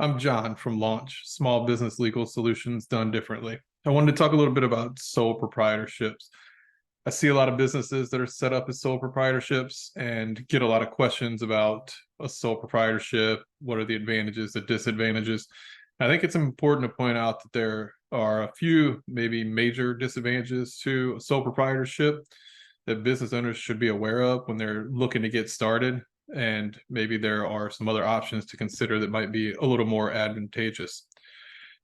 I'm John from Launch, Small Business Legal Solutions Done Differently. I wanted to talk a little bit about sole proprietorships. I see a lot of businesses that are set up as sole proprietorships and get a lot of questions about a sole proprietorship. What are the advantages, the disadvantages? I think it's important to point out that there are a few maybe major disadvantages to a sole proprietorship that business owners should be aware of when they're looking to get started. And maybe there are some other options to consider that might be a little more advantageous.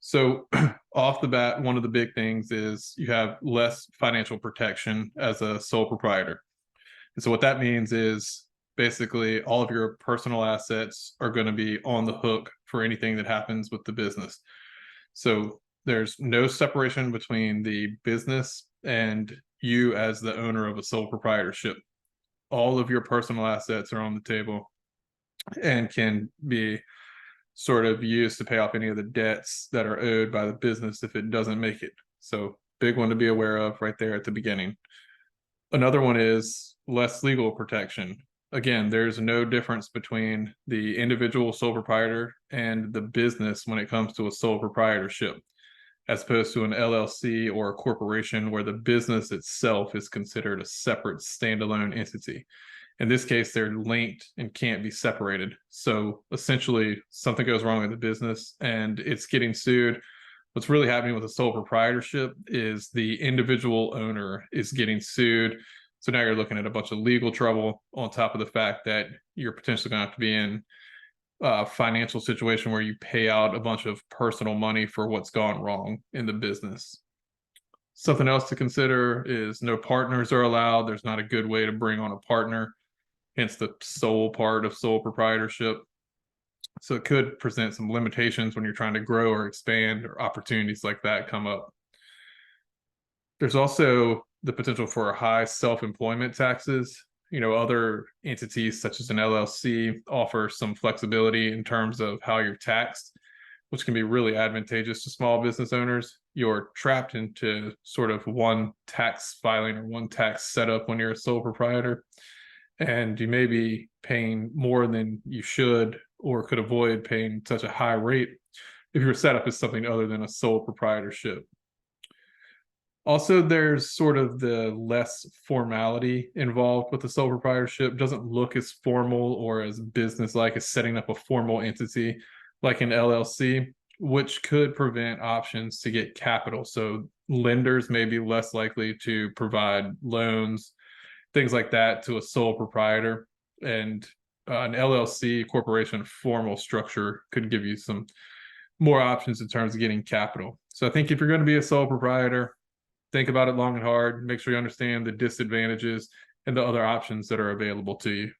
So off the bat, one of the big things is you have less financial protection as a sole proprietor. And so what that means is basically all of your personal assets are going to be on the hook for anything that happens with the business. So there's no separation between the business and you as the owner of a sole proprietorship. All of your personal assets are on the table and can be sort of used to pay off any of the debts that are owed by the business if it doesn't make it. So big one to be aware of right there at the beginning. Another one is less legal protection. Again, there's no difference between the individual sole proprietor and the business when it comes to a sole proprietorship, as opposed to an LLC or a corporation where the business itself is considered a separate standalone entity. In this case, they're linked and can't be separated. So essentially, something goes wrong with the business and it's getting sued. What's really happening with a sole proprietorship is the individual owner is getting sued. So now you're looking at a bunch of legal trouble on top of the fact that you're potentially going to have to be in a financial situation where you pay out a bunch of personal money for what's gone wrong in the business. Something else to consider is no partners are allowed. There's not a good way to bring on a partner, hence the sole part of sole proprietorship. So it could present some limitations when you're trying to grow or expand, or opportunities like that come up. There's also the potential for high self-employment taxes. Other entities such as an LLC offer some flexibility in terms of how you're taxed, which can be really advantageous to small business owners. You're trapped into sort of one tax filing or one tax setup when you're a sole proprietor, and you may be paying more than you should or could avoid paying such a high rate if your setup is something other than a sole proprietorship. Also, there's sort of the less formality involved with the sole proprietorship. It doesn't look as formal or as business-like as setting up a formal entity like an LLC, which could prevent options to get capital. So lenders may be less likely to provide loans, things like that, to a sole proprietor. And an LLC corporation formal structure could give you some more options in terms of getting capital. So I think if you're going to be a sole proprietor, think about it long and hard, make sure you understand the disadvantages and the other options that are available to you.